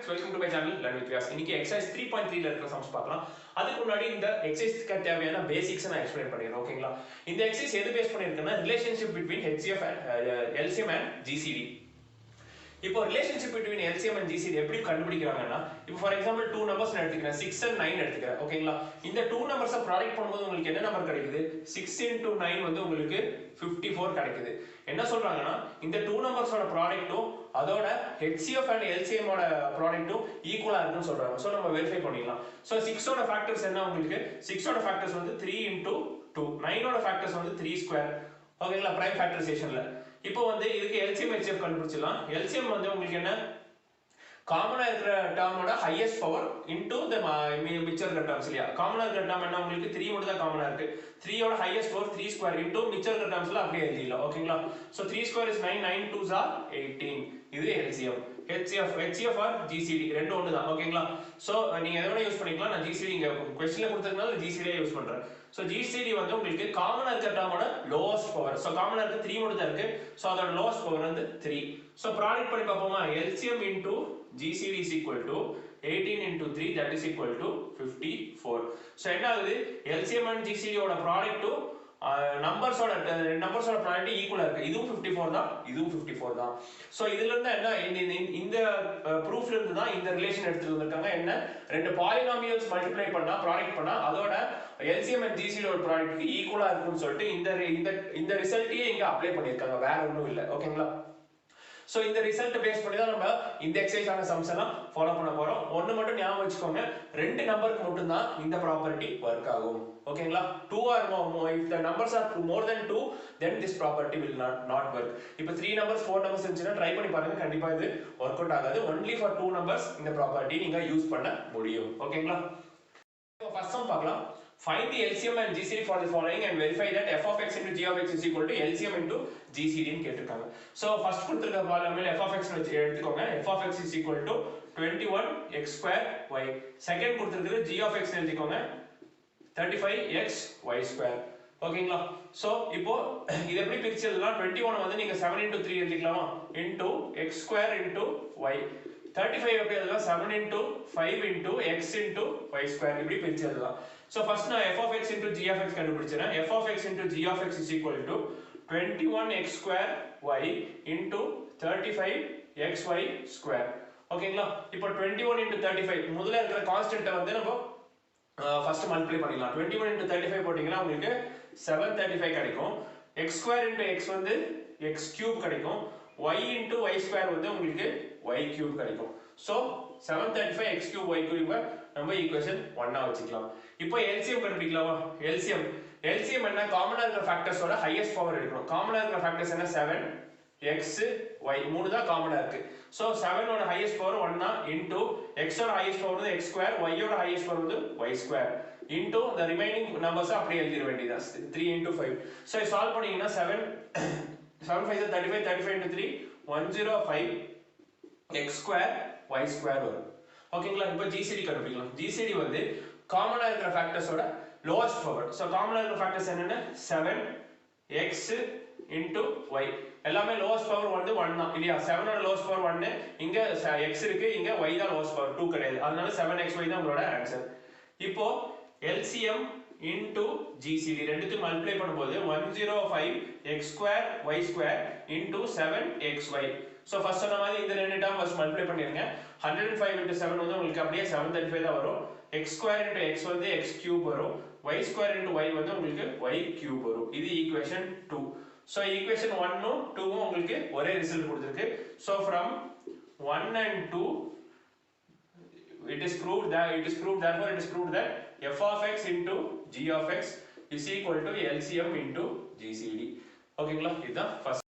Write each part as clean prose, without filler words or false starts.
friends, welcome to my channel Learn with Vyas. இன்னைக்கு exercise 3.3 ல இருக்கிற sums பார்க்கலாம். அதுக்கு முன்னாடி இந்த exerciseக்கு தேவையான basics நான் explain பண்ணிடுறேன். ஓகேங்களா? இந்த exercise எது பேஸ் பண்ணிருக்குன்னா relationship between HCF and LCM and GCD. இப்போ relationship between LCM and GCD எப்படி கண்டுபிடிக்கிறாங்கன்னா, இப்போ ஃபார் எக்ஸாம்பிள் 2 நம்பர்ஸ் எடுத்துக்கிறேன், 6 and 9 எடுத்துக்கிறேன். ஓகேங்களா? இந்த 2 நம்பர்ஸை ப்ராடக்ட் பண்ணும்போது உங்களுக்கு என்ன நம்பர் கிடைக்குது? 6 into 9 வந்து உங்களுக்கு 54 கிடைக்குது. என்ன சொல்றாங்கன்னா, இந்த 2 நம்பர்ஸோட ப்ராடக்ட்டும் அதோட HCF and LCM ஓட ப்ராடக்ட்டும் ஈக்குவலா இருக்குன்னு சொல்றாங்க. சோ நம்ம வெரிஃபை பண்ணிடலாம். சோ 6 ஓட ஃபேக்டர்ஸ் என்ன உங்களுக்கு? 6 ஓட ஃபேக்டர்ஸ் வந்து 3 into 2. 9 ஓட ஃபேக்டர்ஸ் வந்து 3 ஸ்கொயர். ஓகேங்களா? பிரைம் ஃபேக்டரைசேஷன்ல இப்போ வந்து இதுக்கு LCM HCF கண்டுபிடிச்சிடலாம். LCM வந்து உங்களுக்கு என்ன, காமனா இருக்கிற டேர்மோட ஹையஸ்ட் பவர் இன்டு தி மிச்சம் இருக்கிற டேர்ம்ஸ் இல்லையா? காமனா இருக்கிற டேர்ம் என்ன, உங்களுக்கு 3 மட்டும் தான் காமனா இருக்கு. 3 ஓட ஹையஸ்ட் பவர் 3 ஸ்கொயர் இன்டு மிச்சம் இருக்கிற டேர்ம்ஸ்ல அப்படியே எழுதிடலாம். ஓகேங்களா? So 3 square is 9, 9 2s are 18. இது LCM. HCF or GCD ரெண்டும் ஒன்று தான். ஓகேங்களா? சோ நீங்க எதை வேணா யூஸ் பண்ணிக்கலாம். நான் GCD இங்க क्वेश्चनல கொடுத்ததுனால GCD யூஸ் பண்றேன். சோ GCD வந்து உங்களுக்கு காமனா இருக்கிற டேர்மோட லோவஸ்ட் பவர். சோ காமனா இருக்கு 3 மட்டும் தான் இருக்கு. சோ அதோட லோவஸ்ட் பவர் வந்து 3. சோ ப்ராடக்ட் பண்ணி பார்ப்போமா? LCM into GCD is equal to 18 into 3, that is equal to 54. So என்ன ஆகுது? LCM and GCD ஓட ப்ராடக்ட்டும் நம்பர்ஸோட ப்ராடக்ட் ஈக்குவலா இருக்கு. இதுவும் 54 தான், இதுவும் 54 தான். சோ இதுல இருந்து என்ன, இந்த ப்ரூஃப்ல இருந்து தான் இந்த ரிலேஷன் எடுத்துட்டு வந்திருக்காங்க. என்ன, ரெண்டு பாலினாமியல்ஸ் மல்டிப்ளை பண்ணா ப்ராடக்ட் பண்ணா அதோட LCM and GCD ஓட ப்ராடக்ட்க்கு ஈக்குவலா இருக்குன்னு சொல்லிட்டு இந்த ரிசல்ட்டையே இங்க அப்ளை பண்ணிருக்காங்க. வேற ஒண்ணும் இல்ல. ஓகேங்களா? சோ இந்த ரிசல்ட் பேஸ் பண்ணி தான் நம்ம இந்த எக்ஸசைஸான சம்ஸ் எல்லாம் ஃபாலோ பண்ண போறோம். ஒன்னு மட்டும் ஞாபகம் வச்சுக்கோங்க, ரெண்டு நம்பருக்கு மட்டும் தான் இந்த ப்ராப்பர்ட்டி வொர்க் ஆகும். ஓகேங்களா? 2 or more, if the numbers are more than 2, then this property will not work. இப்போ 3 numbers 4 numbers இருந்துச்சுன்னா ட்ரை பண்ணி பாருங்க, கண்டிப்பா இது வொர்க் அவுட் ஆகாது. only for 2 numbers இந்த ப்ராப்பர்ட்டி நீங்க யூஸ் பண்ண முடியும். ஓகேங்களா? இப்போ ஃபர்ஸ்ட் சம் பார்க்கலாம். Find the LCM and GCD for the following and verify that f of x into g of x is equal to LCM into GCD ன்னு கேட்டிருக்காங்க. So first கொடுத்திருக்க பாலினாமியல் f of x னு எடுத்துக்கோங்க. f of x is equal to 21x square y. Second கொடுத்திருக்கிறது g of x னு எழுதிக்கோங்க, 35x y square. ஓகேங்களா? So இப்போ இது எப்படி பிரிச்சு எழுதலாம்? 21 வந்து நீங்க 7 into 3 எழுதிக்கலாமா? into x square into y. 35 எப்படி எழுதலாம்? 7 into 5 into x into y square. இப்படி பிரிச்சு எழுதலாம். So first நான் f of x into g of x கண்டுபிடிச்சறேன். f of x into g of x is equal to 21x square y into 35xy square. ஓகேங்களா? இப்போ 21 into 35 முதல்ல இருக்கிற கான்ஸ்டன்ட்டை வந்து நம்ம ஃபர்ஸ்ட் மல்டிப்ளை பண்ணிடலாம். 21 into 35 போட்டீங்கன்னா உங்களுக்கு 735 கிடைக்கும். x square into x வந்து x cube கிடைக்கும். y into y square வந்து உங்களுக்கு y cube கிடைக்கும். So 735 x cube y cube நம்ம ஈக்குவேஷன் 1 ஆ வச்சுக்கலாம். இப்போ LCM கண்டுபிடிக்கலாமா? LCM என்ன, காமனா இருக்கிற ஃபேக்டர்ஸோட ஹையஸ்ட் பவர் எடுக்கணும். காமனா இருக்கிற ஃபேக்டர்ஸ் என்ன, 7 x y மூணு தான் காமனா இருக்கு. சோ 7 ஓட ஹையஸ்ட் பவர் 1 தான் into x ஓட ஹையஸ்ட் பவர் வந்து x square, y ஓட ஹையஸ்ட் பவர் வந்து y square into the remaining numbers அப்படியே எழுதிர வேண்டியதா, 3 into 5. சோ சால்வ் பண்ணீங்கன்னா 7 5 is 35, 35 into 3 105 x square y square வரும். ஓகேங்களா? இப்போ GCD கண்டுபிடிக்கலாம். GCD வந்து காமனா இருக்கிற ஃபேக்டர்ஸோட லோவஸ்ட் பவர். சோ காமனா இருக்கிற ஃபேக்டர்ஸ் என்னன்னா 7x into y. எல்லாமே லோவஸ்ட் பவர் வந்து 1 தான் இல்லையா? 7 ஓட லோவஸ்ட் பவர் 1, இங்க x இருக்கு, இங்க y தான் லோவஸ்ட் பவர் 2 கிடையாது. அதனால 7xy தான் உங்களோட ஆன்சர். இப்போ LCM into GCD ரெண்டுத்தையும் மல்டிப்ளை பண்ணும்போது 105x square y square into 7xy. So first சொன்ன மாதிரி இந்த ரெண்டு டேர்ம் ஃபர்ஸ்ட் மல்டிப்ளை பண்ணிருங்க. 105 into 7 வந்து உங்களுக்கு அப்படியே 735 தான் வரும். x square into x வந்து x cube வரும். y square into y வந்து உங்களுக்கு y cube வரும். இது ஈக்குவேஷன் 2. சோ ஈக்குவேஷன் 1 உம் 2 உம் உங்களுக்கு ஒரே ரிசல்ட் கொடுத்திருக்கு. So from 1 and 2 it is proved that f of x into g of x is equal to LCM into GCD. ஓகேங்களா? இதுதான் ஃபர்ஸ்ட்.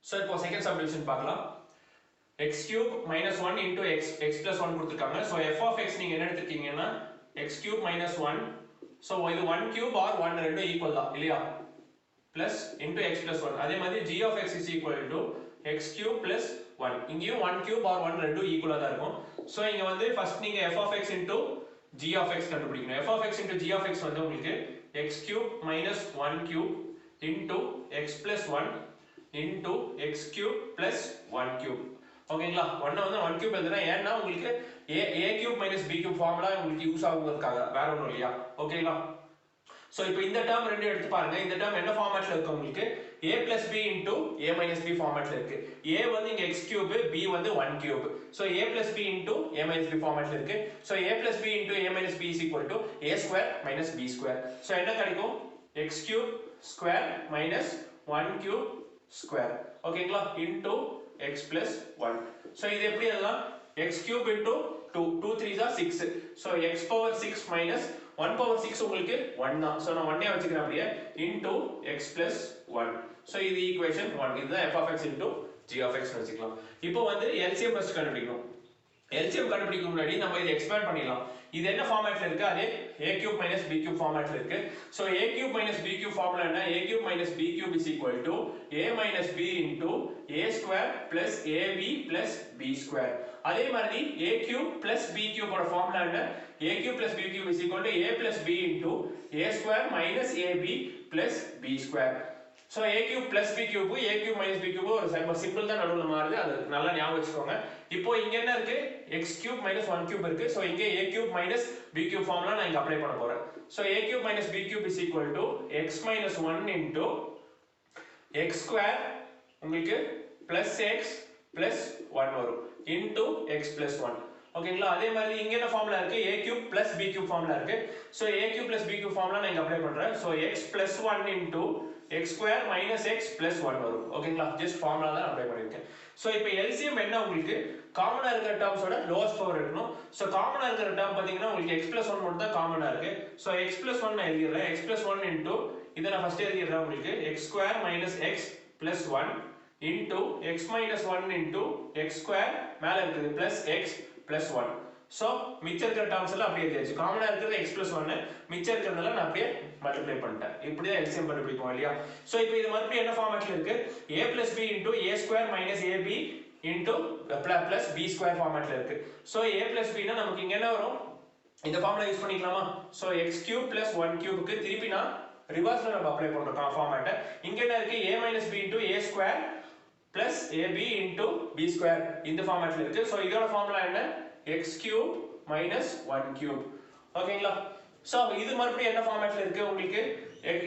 சோ இப்போ செகண்ட் சப்டிவிஷன் பார்க்கலாம். x cube minus 1 into x plus 1 கொடுத்திருக்காங்க. So f of x நீங்க என்ன எடுத்துக்கிட்டீங்கன்னா x cube minus 1. So இது 1 cube or 1 ரெண்டும் ஈக்குவல் தான் இல்லையா? plus into x plus 1. அதே மாதிரி g of x is equal to x cube plus 1. இங்கேயும் 1 cube or 1 ரெண்டும் ஈக்குவலா தான் இருக்கும். சோ இங்க வந்து ஃபர்ஸ்ட் நீங்க f of x into g of x கண்டுபிடிக்கணும். f of x into g of x வந்து உங்களுக்கு x cube minus 1 cube into x plus 1 into x cube plus 1 cube. ஓகேங்களா 1 வந்து 1 கியூப் எழுதுறேன் ஏன்னா உங்களுக்கு a cube minus b cube formula உங்களுக்கு use ஆகுங்கிறதுக்காக வேற ஒன்றும் இல்லையா ஓகேங்களா சோ இப்போ இந்த டேர்ம் ரெண்டு எடுத்து பாருங்க இந்த டேர்ம் என்ன ஃபார்மட்ல இருக்கு உங்களுக்கு a plus b into a minus b ஃபார்மட்ல இருக்கு a வந்து இங்க x கியூப் b வந்து 1 cube so a plus b into a minus b ஃபார்மட்ல இருக்கு so a plus b into a minus b is equal to a square minus b square so என்ன கிடைக்கும் x cube square minus 1 cube square ஓகேங்களா into x plus 1 so இது எப்படி எழுதலாம் x cube into 2 2 3s are 6 so x power 6 minus 1 power 6 உங்களுக்கு 1 தான் so நான் 1 ஏ வச்சுக்கிறேன் அப்படியே into x plus 1 so இது equation 1 இதுதான் f of x into g of x வச்சுக்கலாம் இப்போ வந்து LCM ஃபர்ஸ்ட் கண்டுபிடிக்கணும் LCM கண்டுபிடிக்க முன்னாடி நம்ம இதை எக்ஸ்பேண்ட் பண்ணிடலாம் இது என்ன ஃபார்மட்ல இருக்கு அதே a cube minus b cube ஃபார்மட்ல இருக்கு so a cube minus b cube formula என்ன a cube minus b cube is equal to a minus b into a square plus ab plus b square அதே மாதிரி a cube plus b cube ஓட formula என்ன a cube plus b cube is equal to a plus b into a square minus ab plus b square so a cube plus b cube a cube minus b cube ஒரு simple தான் நடுவுல மாறுது அது நல்லா ஞாபகம் வச்சுக்கோங்க இப்போ இங்க என்ன இருக்கு x cube minus 1 cube இருக்கு so இங்க a cube minus b cube formula நான் இங்க அப்ளை பண்ண போறேன் so a cube minus b cube is equal to x minus 1 into x square உங்களுக்கு plus x plus 1 வரும் into x plus 1 ஓகேங்களா அதே மாதிரி இங்க என்ன ஃபார்முலா இருக்கு a cube plus b cube formula இருக்கு so a cube plus b cube formula நான் இங்க அப்ளை பண்றேன் so x plus 1 into x square minus x plus 1 வரும் ஓகேங்களா just ஃபார்முலா தான் அப்ளை பண்ணிருக்கேன் so இப்போ LCM என்ன உங்களுக்கு காமனா இருக்கிற டேர்ம்ஸோட லோவஸ்ட் பவர் எடுக்கணும் so காமனா இருக்கிற டேர்ம் பாத்தீங்கன்னா உங்களுக்கு x plus 1 மட்டும் தான் காமனா இருக்கு so x plus 1 நான் எழுதிறேன் x plus 1 into இத நான் ஃபர்ஸ்ட் எழுதிறேன் உங்களுக்கு x square minus x plus 1 into x minus 1 into x square மேல இருக்குது plus x plus 1 so மிச்சம் இருக்கிற டேர்ம்ஸ் எல்லாம் அப்படியே எழுதியாச்சு காமனா இருக்கிறது x plus 1 மிச்சம் இருக்கிறதெல்லாம் நான் அப்படியே மல்டிப்ளை பண்ணிட்டேன் இப்படி தான் LCM கண்டுபிடிப்போம் இல்லையா சோ இப்போ இது மறுபடியும் என்ன ஃபார்மட்ல இருக்கு a plus b into a square minus ab into plus b square ஃபார்மட்ல இருக்கு so a plus b னா நமக்கு இங்க என்ன வரும் இந்த ஃபார்முலா யூஸ் பண்ணிக்கலாமா so x cube plus 1 cube க்கு திருப்பி நான் ரிவர்ஸ்ல நம்ம அப்ளை பண்றோம் ஃபார்மட் இங்க என்ன இருக்கு a minus b into a square plus ab into b square இந்த ஃபார்மட்ல இருக்கு so இதோட ஃபார்முலா என்ன x cube minus 1 cube ஓகேங்களா சோ இது மறுபடியும் என்ன ஃபார்மட்ல இருக்கு உங்களுக்கு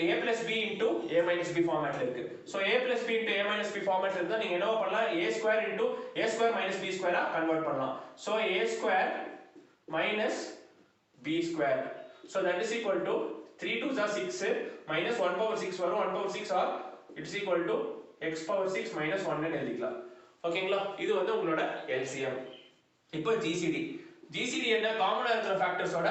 a plus b into a minus b ஃபார்மட்ல இருக்கு so a plus b into a minus b ஃபார்மட்ல இருந்தா நீங்க என்ன பண்ணலாம் a square into a square minus b square convert பண்ணலாம் so a square minus b square so that is equal to 3 2s are 6 minus 1 power 6 வரும் 1 power 6 are it's equal to x power 6 minus 1 ன்னு எழுதிக்கலாம் ஓகேங்களா இது வந்து உங்களோட LCM இப்போ GCD என்ன காமனா இருக்கிற ஃபேக்டர்ஸோட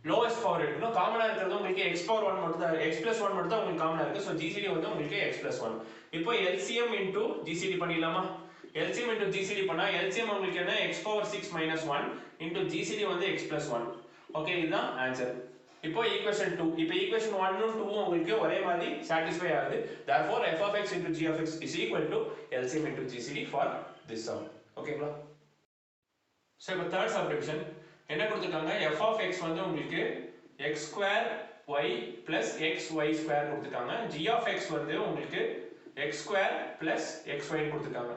லோவஸ்ட் பவர் எடுக்கணும் காமனா இருக்கிறது உங்களுக்கு x power 1 மட்டும் தான் x plus 1 மட்டும் தான் உங்களுக்கு காமனா இருக்கு சோ GCD வந்து உங்களுக்கு x plus 1 இப்போ LCM into GCD பண்ணிடலாமா LCM into GCD பண்ணா LCM உங்களுக்கு என்ன x power 6 minus 1 into GCD வந்து x plus 1 ஓகே இதுதான் ஆன்சர் இப்போ ஈக்குவேஷன் 2 இப்போ ஈக்குவேஷன் 1 ம் 2 ம் உங்களுக்கு ஒரே மாதிரி satisfy ஆகுது therefore f of x into g of x is equal to LCM into GCD for this sum ஓகேங்களா சோ இப்போ third subdivision என்ன கொடுத்திருக்காங்க f of x வந்து உங்களுக்கு x square y plus xy square கொடுத்திருக்காங்க g of x வந்து உங்களுக்கு x square plus xy கொடுத்திருக்காங்க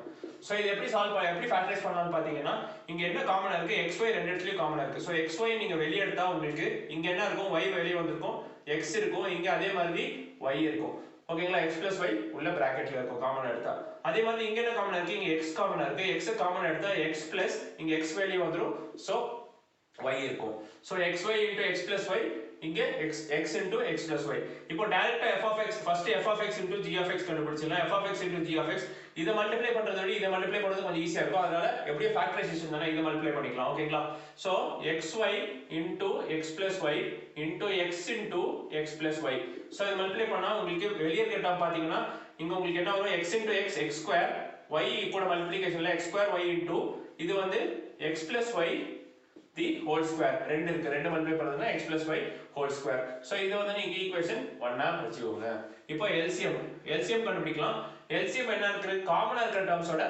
சோ இது எப்படி எப்படி ஃபேக்டரைஸ் பண்ணலாம்னு பாத்தீங்கன்னா இங்க என்ன காமனா இருக்கு xy ரெண்டு இடத்துலயும் காமனா இருக்கு சோ xy நீங்க வெளிய எடுத்தா உங்களுக்கு இங்க என்ன இருக்கும் y வெளிய வந்திருக்கும் x இருக்கும் இங்க அதே மாதிரி y இருக்கும் ஓகேங்களா x plus y உள்ள பிராக்கெட்ல இருக்கும் காமனா எடுத்தா அதே மாதிரி இங்க என்ன காமனா இருக்கு இங்க x காமனா இருக்கு x காமனா எடுத்தா x plus இங்க x வெளிய வந்துரும் சோ y இருக்கும் so xy into x plus y இங்க x into x plus y இப்போ டைரக்ட்டா f of x first f of x into g of x கண்டுபிடிச்சலாம் f of x into g of x இத multiply பண்றதை விட இத multiply பண்றது கொஞ்சம் ஈஸியா இருக்கும் அதனால எப்படியே ஃபேக்டரைசேஷன் தான இத மல்டிப்ளை பண்ணிக்கலாம் ஓகேங்களா so xy into x plus y into x into x plus y so இத மல்டிப்ளை பண்ணா உங்களுக்கு வெளிய இருக்க டேர்ம் பாத்தீங்கன்னா இங்க உங்களுக்கு என்ன வரும் x into x x square y இப்போ மல்டிப்ளிகேஷன்ல x square y into இது வந்து x plus y the whole square ரெண்டு இருக்கு ரெண்டு மல்டிப்ளை பண்றதுனா x plus y whole square so இது வந்து நீங்க ஈக்குவேஷன் 1 ஆ வெச்சுக்கோங்க இப்போ LCM கண்டுபிடிக்கலாம் LCM என்ன இருக்கு காமனா இருக்கிற டேர்ம்ஸோட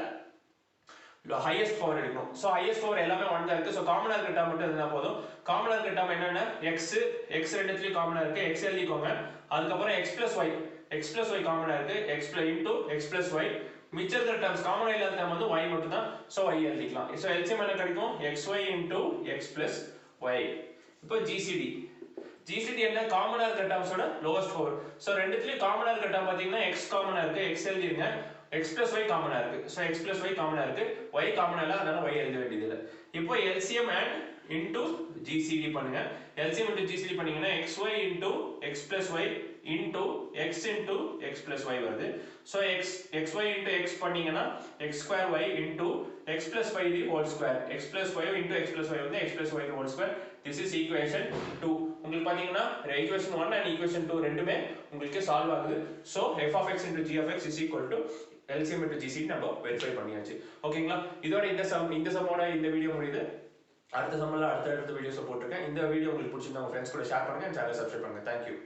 ஹையஸ்ட் பவர் எடுக்கணும் சோ ஹையஸ்ட் பவர் எல்லாமே 1 தான் இருக்கு சோ காமனா இருக்கிற டேர்ம் மட்டும் இருந்தா போதும் காமனா இருக்கிற டேர்ம் என்னன்னா x ரெண்டுத்துலயும் காமனா இருக்கு x எழுதிக்கோங்க அதுக்கு அப்புறம் x plus y காமனா இருக்கு x plus into x plus y மிச்சம் இருக்கிற டேர்ம்ஸ் காமனா இல்லாத டேர்ம் வந்து y மட்டும் தான். சோ y எழுதிக்கலாம். சோ LCM என்ன கிடைக்கும்? xy into x plus y. இப்போ GCD என்ன காமனா இருக்கிற டேர்ம்ஸோட லோவஸ்ட் பவர். சோ ரெண்டுத்துலயும் காமனா இருக்கிற டேர்ம் பாத்தீங்கன்னா x காமனா இருக்கு, x எழுதிருங்க. x plus y காமனா இருக்கு. சோ x plus y காமனா இருக்கு. y காமனா இல்ல, அதனால y எழுத வேண்டியது இல்ல. இப்போ LCM and into GCD பண்ணுங்க. LCM into GCD பண்ணீங்கன்னா xy into x plus y into x plus y வருது. So xy into x பண்ணீங்கன்னா x square y into x plus y the whole square. X plus y into x plus y வந்து x plus y the whole square. This is equation 2. உங்களுக்கு பாத்தீங்கன்னா equation 1 and equation 2 ரெண்டுமே உங்களுக்கு solve ஆகுது. So f of x into g of x is equal to LCM into GCD நம்ம verify பண்ணியாச்சு. ஓகேங்களா? இதோட இந்த சம்மோட இந்த வீடியோ முடியுது. அடுத்த சம்மல்ல அடுத்த வீடியோஸ் போட்டுருக்கேன். இந்த வீடியோ உங்களுக்கு பிடிச்சிருந்தா உங்க ஃப்ரெண்ட்ஸ் கூட ஷேர் பண்ணுங்க, சேனலை சப்ஸ்கிரைப் பண்ணுங்க. Thank you.